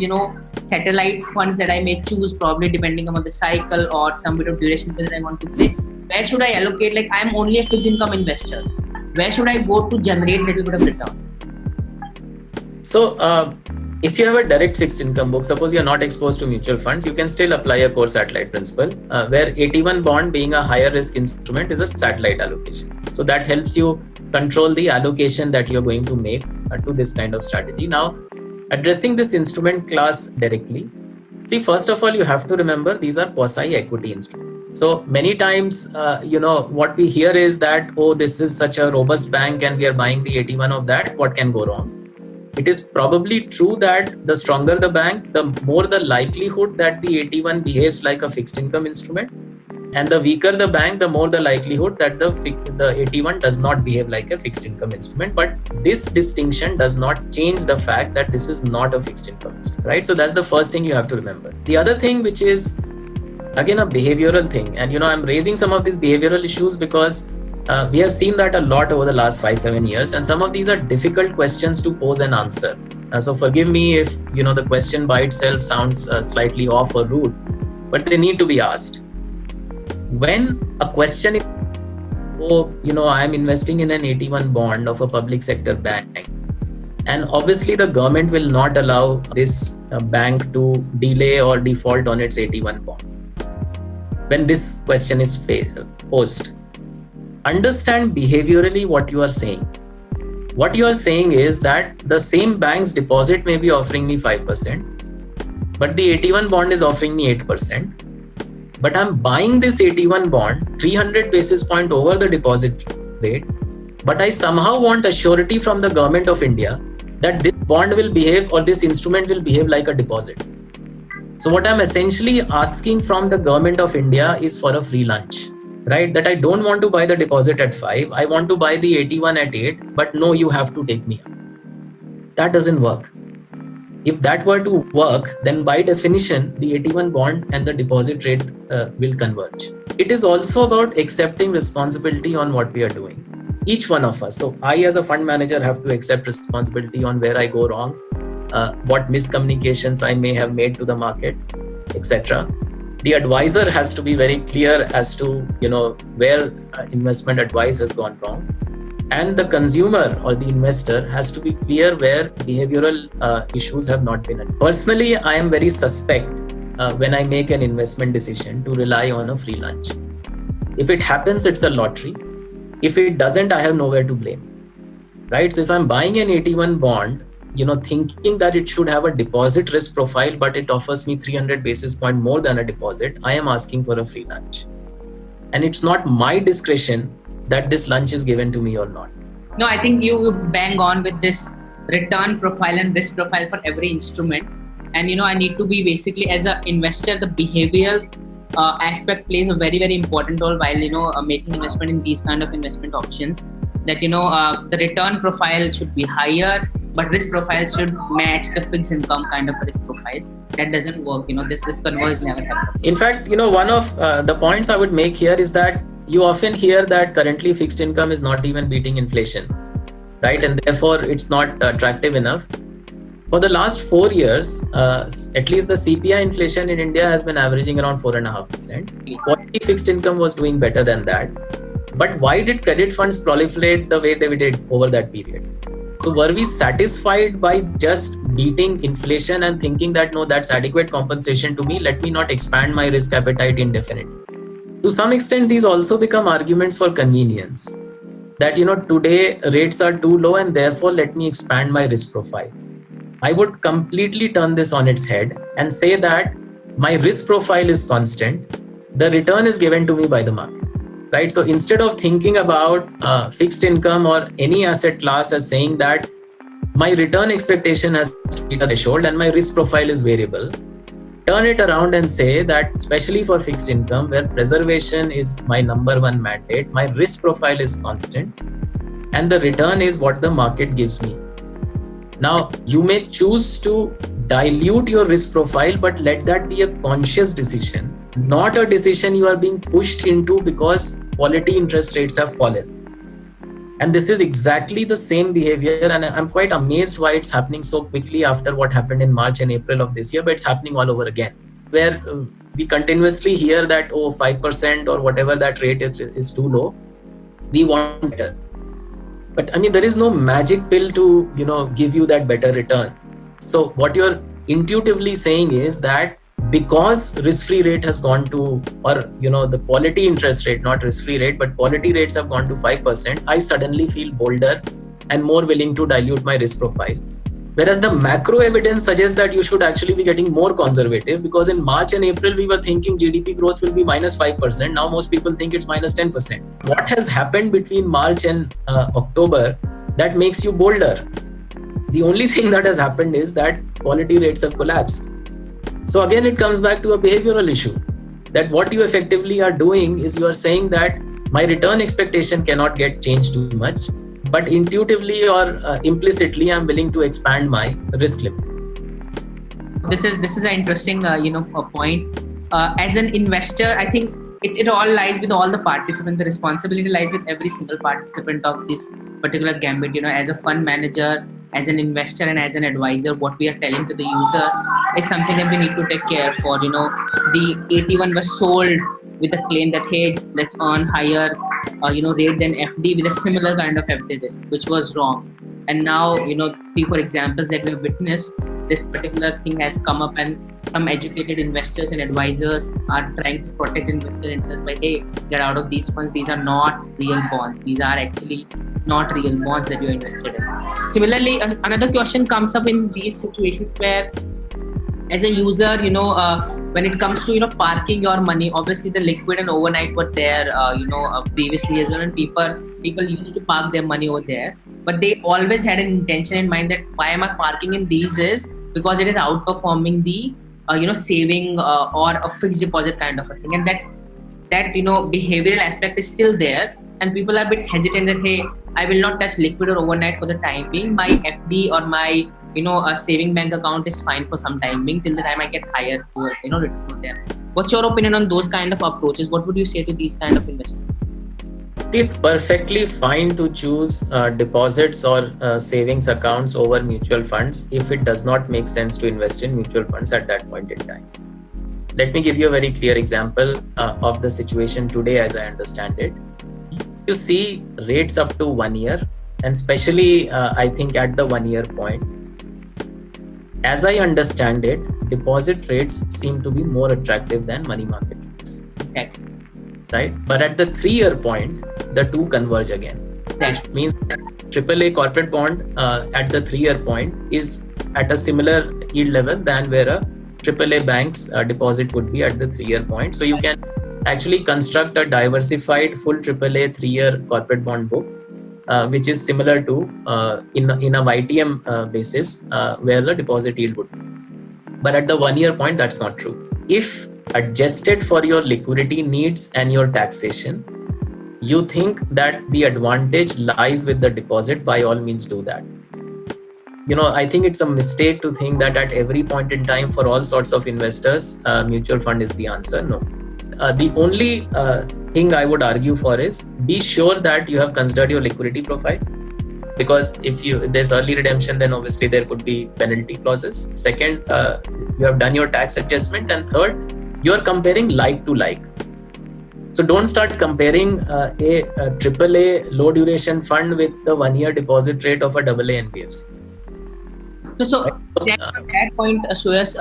satellite funds that I may choose, probably depending on the cycle or some bit of duration that I want to play? Where should I allocate? Like, I'm only a fixed income investor. Where should I go to generate a little bit of return? So if you have a direct fixed income book, suppose you're not exposed to mutual funds, you can still apply a core satellite principle, where 81 bond being a higher risk instrument is a satellite allocation. So that helps you control the allocation that you're going to make to this kind of strategy. Now, addressing this instrument class directly, see, first of all, you have to remember these are quasi-equity instruments. So many times, what we hear is that, oh, this is such a robust bank and we are buying the 81 of that, what can go wrong? It is probably true that the stronger the bank, the more the likelihood that the 81 behaves like a fixed income instrument, and the weaker the bank, the more the likelihood that the 81 does not behave like a fixed income instrument. But this distinction does not change the fact that this is not a fixed income instrument, right? So that's the first thing you have to remember. The other thing, which is again a behavioral thing, and I'm raising some of these behavioral issues because we have seen that a lot over the last 5-7 years, and some of these are difficult questions to pose and answer. So forgive me if the question by itself sounds slightly off or rude, but they need to be asked. When a question is, I'm investing in an 81 bond of a public sector bank, and obviously the government will not allow this bank to delay or default on its 81 bond. When this question is posed, understand behaviorally what you are saying. What you are saying is that the same bank's deposit may be offering me 5%, but the 81 bond is offering me 8%. But I'm buying this 81 bond 300 basis point over the deposit rate, but I somehow want a surety from the government of India that this bond will behave or this instrument will behave like a deposit. So what I'm essentially asking from the government of India is for a free lunch, right? That I don't want to buy the deposit at 5, I want to buy the 81 at 8, but no, you have to take me up. That doesn't work. If that were to work, then by definition, the 81 bond and the deposit rate will converge. It is also about accepting responsibility on what we are doing. Each one of us. So I as a fund manager have to accept responsibility on where I go wrong, what miscommunications I may have made to the market, etc. The advisor has to be very clear as to where investment advice has gone wrong. And the consumer or the investor has to be clear where behavioral issues have not been addressed. Personally, I am very suspect when I make an investment decision to rely on a free lunch. If it happens, it's a lottery. If it doesn't, I have nowhere to blame, right? So if I'm buying an 81 bond, thinking that it should have a deposit risk profile, but it offers me 300 basis point more than a deposit, I am asking for a free lunch. And it's not my discretion that this lunch is given to me or not. No, I think you bang on with this return profile and risk profile for every instrument. And, I need to be basically, as an investor, the behavioral aspect plays a very, very important role while, making investment in these kind of investment options. That, the return profile should be higher, but risk profile should match the fixed income kind of risk profile. That doesn't work. This converge never happens. In fact, one of the points I would make here is that you often hear that currently fixed income is not even beating inflation, right? And therefore, it's not attractive enough. For the last 4 years, at least the CPI inflation in India has been averaging around 4.5%. Quality fixed income was doing better than that. But why did credit funds proliferate the way they did over that period? So were we satisfied by just beating inflation and thinking that, no, that's adequate compensation to me, let me not expand my risk appetite indefinitely? To some extent, these also become arguments for convenience. That, today rates are too low and therefore let me expand my risk profile. I would completely turn this on its head and say that my risk profile is constant. The return is given to me by the market, right? So instead of thinking about fixed income or any asset class as saying that my return expectation has to be the threshold and my risk profile is variable, turn it around and say that, especially for fixed income, where preservation is my number one mandate, my risk profile is constant, and the return is what the market gives me. Now, you may choose to dilute your risk profile, but let that be a conscious decision, not a decision you are being pushed into because quality interest rates have fallen. And this is exactly the same behavior, and I'm quite amazed why it's happening so quickly after what happened in March and April of this year, but it's happening all over again, where we continuously hear that, 5% or whatever that rate is too low. We want better. But there is no magic pill to, give you that better return. So what you're intuitively saying is that because risk-free rate has gone to, or the quality interest rate, not risk-free rate, but quality rates have gone to 5%, I suddenly feel bolder and more willing to dilute my risk profile. Whereas the macro evidence suggests that you should actually be getting more conservative, because in March and April, we were thinking GDP growth will be minus 5%. Now most people think it's minus 10%. What has happened between March and October that makes you bolder? The only thing that has happened is that quality rates have collapsed. So again, it comes back to a behavioral issue, that what you effectively are doing is you are saying that my return expectation cannot get changed too much, but intuitively or implicitly, I'm willing to expand my risk limit. This is an interesting, a point. As an investor, I think it all lies with all the participants. The responsibility lies with every single participant of this particular gambit. As a fund manager, as an investor, and as an advisor, what we are telling to the user is something that we need to take care for. The 81 was sold with the claim that, hey, let's earn higher rate than FD with a similar kind of FD risk, which was wrong. And now, 3-4 examples that we have witnessed, this particular thing has come up, and some educated investors and advisors are trying to protect investor interests by, hey, get out of these funds. These are not real bonds. These are actually not real bonds that you're invested in. Similarly, another question comes up in these situations where as a user, when it comes to parking your money, obviously the liquid and overnight were there, previously as well, and people used to park their money over there, but they always had an intention in mind that why am I parking in these is because it is outperforming the saving or a fixed deposit kind of a thing, and that behavioral aspect is still there, and people are a bit hesitant that hey, I will not touch liquid or overnight for the time being. My FD or my a saving bank account is fine for some time being till the time I get hired to return to them. What's your opinion on those kind of approaches? What would you say to these kind of investors? It's perfectly fine to choose deposits or savings accounts over mutual funds if it does not make sense to invest in mutual funds at that point in time. Let me give you a very clear example of the situation today as I understand it. You see rates up to 1 year, and especially I think at the 1 year point. As I understand it, deposit rates seem to be more attractive than money market rates. Okay. Right? But at the 3 year point, the two converge again. Which means that AAA corporate bond at the 3 year point is at a similar yield level than where a AAA bank's deposit would be at the 3 year point. So you can actually construct a diversified full AAA 3 year corporate bond book, which is similar to in a YTM basis where the deposit yield would be. But at the 1 year point, that's not true. If adjusted for your liquidity needs and your taxation, you think that the advantage lies with the deposit, by all means do that. I think it's a mistake to think that at every point in time for all sorts of investors, mutual fund is the answer. No. The only thing I would argue for is be sure that you have considered your liquidity profile, because if there's early redemption, then obviously there could be penalty clauses. Second, you have done your tax adjustment, and third, you're comparing like to like. So don't start comparing a AAA low duration fund with the 1 year deposit rate of a AA NBFC. So at that point, Suyash,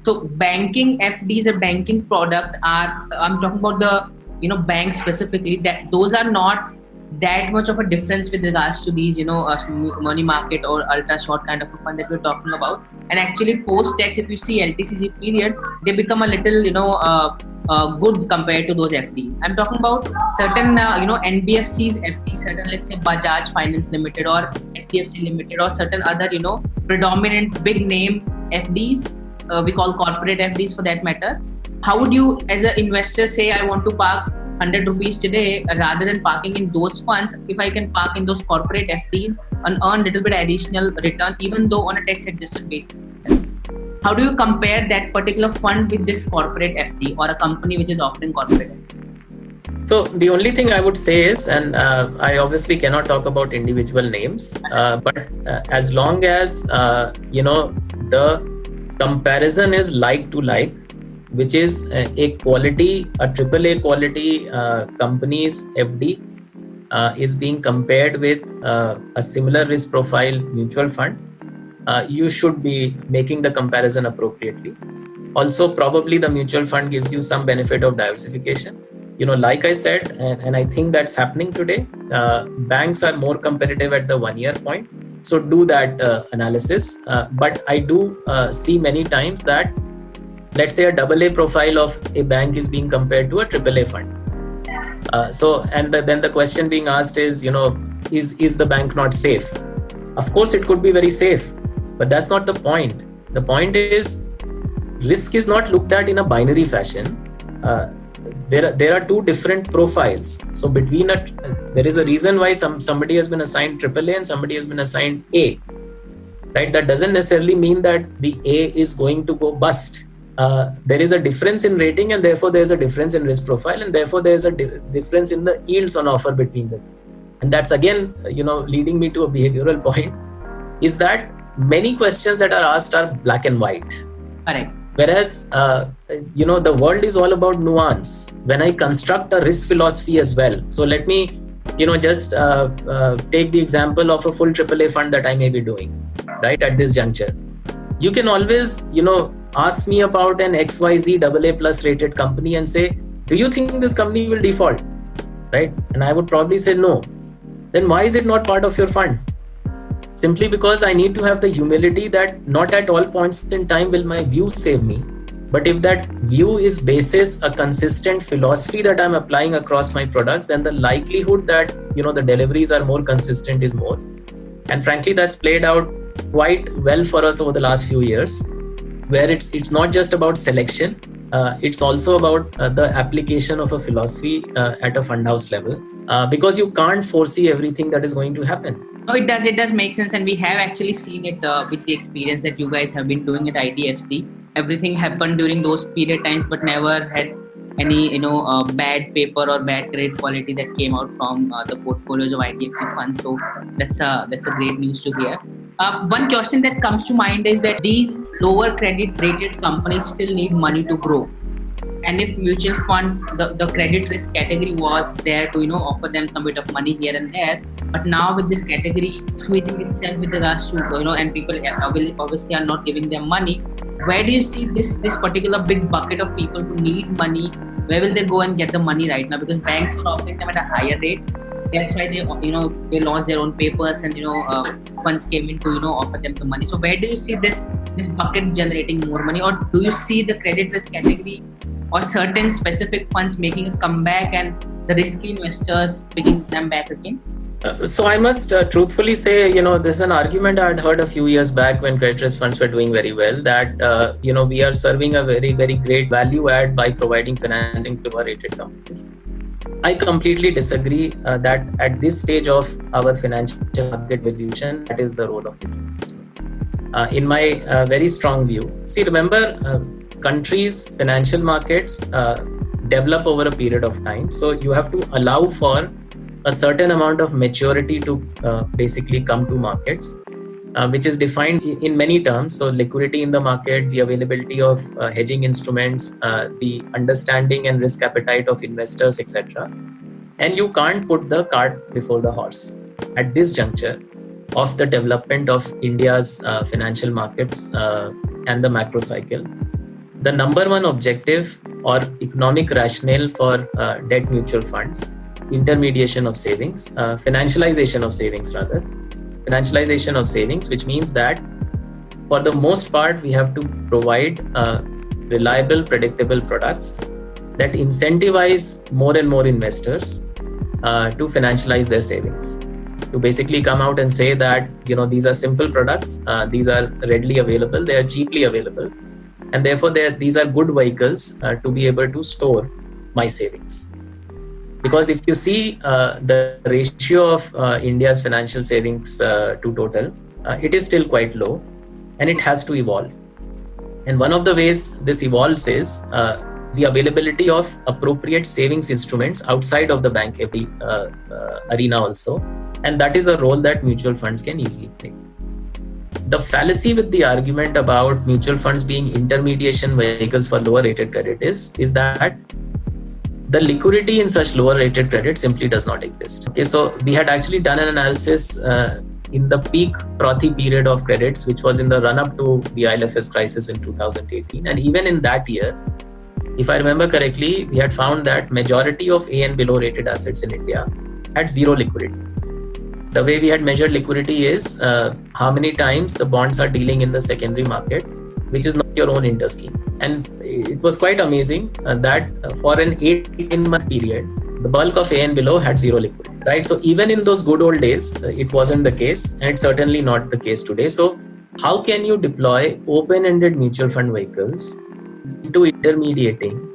so banking FDs, a banking product, I'm talking about the banks specifically, that those are not that much of a difference with regards to these money market or ultra short kind of a fund that we're talking about. And actually post tax, if you see LTCC period, they become a little good compared to those FDs. I'm talking about certain NBFCs FDs, certain, let's say Bajaj Finance Limited or HDFC Limited or certain other predominant big name FDs, we call corporate FDs for that matter. How would you as an investor say I want to park 100 rupees today rather than parking in those funds if I can park in those corporate FDs and earn little bit additional return even though on a tax adjusted basis? How do you compare that particular fund with this corporate FD or a company which is offering corporate FD? So the only thing I would say is, and I obviously cannot talk about individual names, but as long as the comparison is like to like, which is a quality, a AAA quality company's FD is being compared with a similar risk profile mutual fund, you should be making the comparison appropriately. Also, probably the mutual fund gives you some benefit of diversification. Like I said, and I think that's happening today, banks are more competitive at the 1 year point. So do that analysis. But I do see many times that, let's say, a AA profile of a bank is being compared to a AAA fund. Then the question being asked is, is the bank not safe? Of course, it could be very safe, but that's not the point. The point is, risk is not looked at in a binary fashion. There are two different profiles. So there is a reason why somebody has been assigned AAA and somebody has been assigned A. Right? That doesn't necessarily mean that the A is going to go bust. There is a difference in rating, and therefore there is a difference in risk profile, and therefore there is a difference in the yields on offer between them. And that's again, leading me to a behavioral point, is that many questions that are asked are black and white. Correct. Whereas, the world is all about nuance. When I construct a risk philosophy as well. So let me, just take the example of a full AAA fund that I may be doing, right, at this juncture. You can always, ask me about an XYZ AA plus rated company and say, do you think this company will default? Right? And I would probably say no. Then why is it not part of your fund? simply because I need to have the humility that not at all points in time will my view save me. But if that view is basis a consistent philosophy that I'm applying across my products, then the likelihood that the deliveries are more consistent is more. And frankly, that's played out quite well for us over the last few years, where it's not just about selection, it's also about the application of a philosophy at a fund house level, because you can't foresee everything that is going to happen. No, it does. It does make sense, and we have actually seen it with the experience that you guys have been doing at IDFC. Everything happened during those period times, but never had any bad paper or bad credit quality that came out from the portfolios of IDFC funds. So that's a great news to hear. One question that comes to mind is that these lower credit rated companies still need money to grow. And if mutual fund, the credit risk category was there to offer them some bit of money here and there, but now with this category squeezing itself with regards to and people obviously are not giving them money, where do you see this particular big bucket of people who need money? Where will they go and get the money right now? Because banks were offering them at a higher rate. That's why they lost their own papers, and funds came in to offer them the money. So where do you see this bucket generating more money, or do you see the credit risk category or certain specific funds making a comeback and the risky investors picking them back again? So I must truthfully say, this is an argument I had heard a few years back when credit risk funds were doing very well, that, we are serving a very, very great value add by providing financing to our rated companies. I completely disagree that at this stage of our financial market evolution, that is the role of the in my very strong view. See, remember, countries' financial markets develop over a period of time. So you have to allow for a certain amount of maturity to basically come to markets, which is defined in many terms. So liquidity in the market, the availability of hedging instruments, the understanding and risk appetite of investors, etc. And you can't put the cart before the horse at this juncture of the development of India's financial markets and the macro cycle. The number one objective or economic rationale for debt mutual funds, intermediation of savings, financialization of savings, which means that for the most part, we have to provide reliable, predictable products that incentivize more and more investors to financialize their savings. To basically come out and say that, these are simple products, these are readily available, they are cheaply available, and therefore these are good vehicles to be able to store my savings. Because if you see the ratio of India's financial savings to total, it is still quite low, and it has to evolve. And one of the ways this evolves is the availability of appropriate savings instruments outside of the bank FD arena also. And that is a role that mutual funds can easily play. The fallacy with the argument about mutual funds being intermediation vehicles for lower rated credit is that the liquidity in such lower rated credit simply does not exist. Okay, so we had actually done an analysis in the peak frothy period of credits, which was in the run up to the IL&FS crisis in 2018. And even in that year, if I remember correctly, we had found that majority of A and below rated assets in India had zero liquidity. The way we had measured liquidity is how many times the bonds are dealing in the secondary market, which is not your own inter scheme. And it was quite amazing that for an 18-month period, the bulk of A and below had zero liquidity, right? So even in those good old days, it wasn't the case, and it's certainly not the case today. So how can you deploy open-ended mutual fund vehicles into intermediating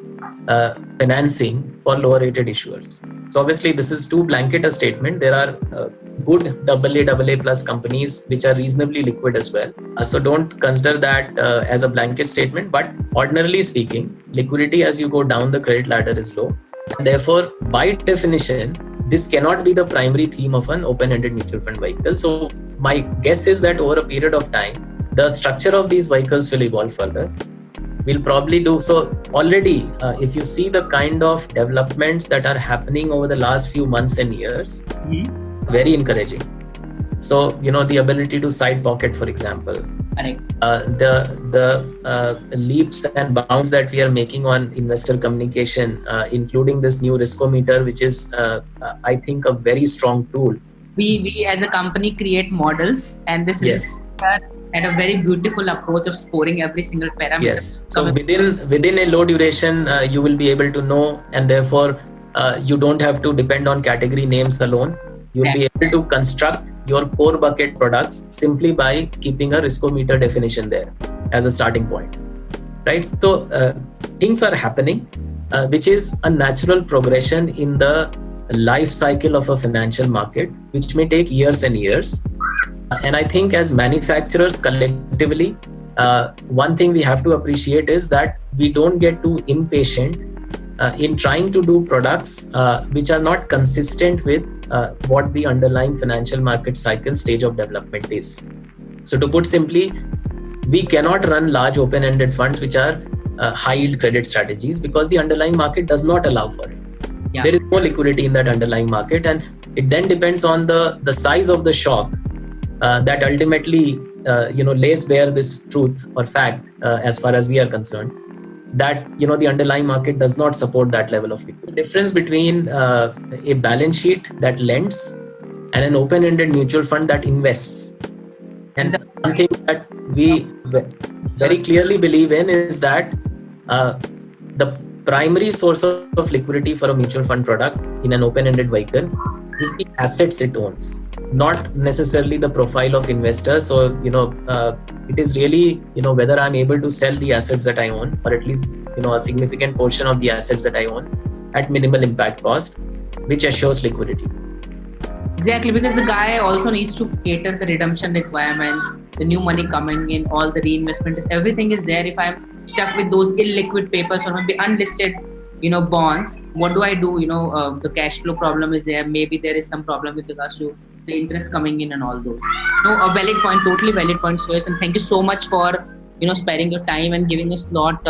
financing for lower rated issuers? So obviously this is too blanket a statement. There are good AA plus companies which are reasonably liquid as well. So don't consider that as a blanket statement, but ordinarily speaking, liquidity as you go down the credit ladder is low. And therefore, by definition, this cannot be the primary theme of an open-ended mutual fund vehicle. So my guess is that over a period of time, the structure of these vehicles will evolve further. We'll probably do so already. If you see the kind of developments that are happening over the last few months and years, very encouraging. So, the ability to side pocket, for example, the leaps and bounds that we are making on investor communication, including this new riskometer, which is, I think, a very strong tool we as a company create models, and this Yes. researcher had a very beautiful approach of scoring every single parameter. Yes. So within a low duration, you will be able to know, and therefore you don't have to depend on category names alone. You will be able to construct your core bucket products simply by keeping a riskometer definition there as a starting point, right? So things are happening, which is a natural progression in the life cycle of a financial market, which may take years and years. And I think as manufacturers collectively, one thing we have to appreciate is that we don't get too impatient in trying to do products which are not consistent with what the underlying financial market cycle stage of development is. So to put simply, we cannot run large open-ended funds which are high yield credit strategies because the underlying market does not allow for it. Yeah. There is no liquidity in that underlying market, and it then depends on the size of the shock that ultimately lays bare this truth or fact as far as we are concerned, that the underlying market does not support that level of liquidity. The difference between a balance sheet that lends and an open-ended mutual fund that invests, and one thing that we very clearly believe in is that the primary source of liquidity for a mutual fund product in an open-ended vehicle is the assets it owns, not necessarily the profile of investors. So it is really whether I'm able to sell the assets that I own, or at least a significant portion of the assets that I own at minimal impact cost, which assures liquidity. Exactly, because the guy also needs to cater the redemption requirements, the new money coming in, all the reinvestment everything is there. If I'm stuck with those illiquid papers or maybe unlisted bonds, what do I do? The cash flow problem is there. Maybe there is some problem with regards to the interest coming in and all those. No, a valid point, totally valid point, Suyash. And thank you so much for sparing your time and giving us a lot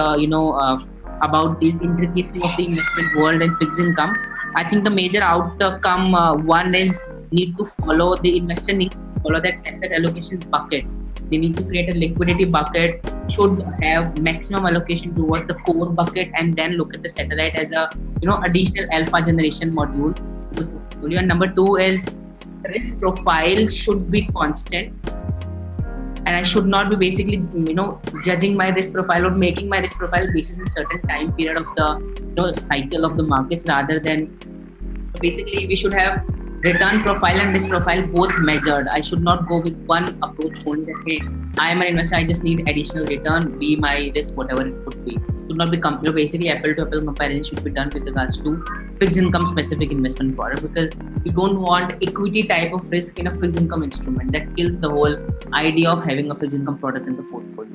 about these intricacies of the investment world and fixed income. I think the major outcome one is the investor needs to follow that asset allocation bucket. They need to create a liquidity bucket, should have maximum allocation towards the core bucket, and then look at the satellite as a additional alpha generation module. And number two is risk profile should be constant, and I should not be basically judging my risk profile or making my risk profile basis in certain time period of the cycle of the markets, rather than basically we should have return profile and risk profile both measured. I should not go with one approach only that, hey, I am an investor, I just need additional return, be my risk, whatever it could be. Should not be basically apple to apple comparison should be done with regards to fixed income specific investment product, because you don't want equity type of risk in a fixed income instrument. That kills the whole idea of having a fixed income product in the portfolio.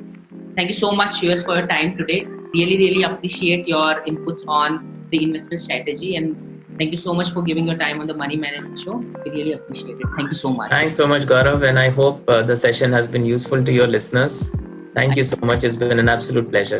Thank you so much, Suyash, for your time today. Really appreciate your inputs on the investment strategy, and thank you so much for giving your time on the Money Management Show. We really appreciate it. Thank you so much. Thanks so much, Gaurav, and I hope the session has been useful to your listeners. Thank you so much. It's been an absolute pleasure.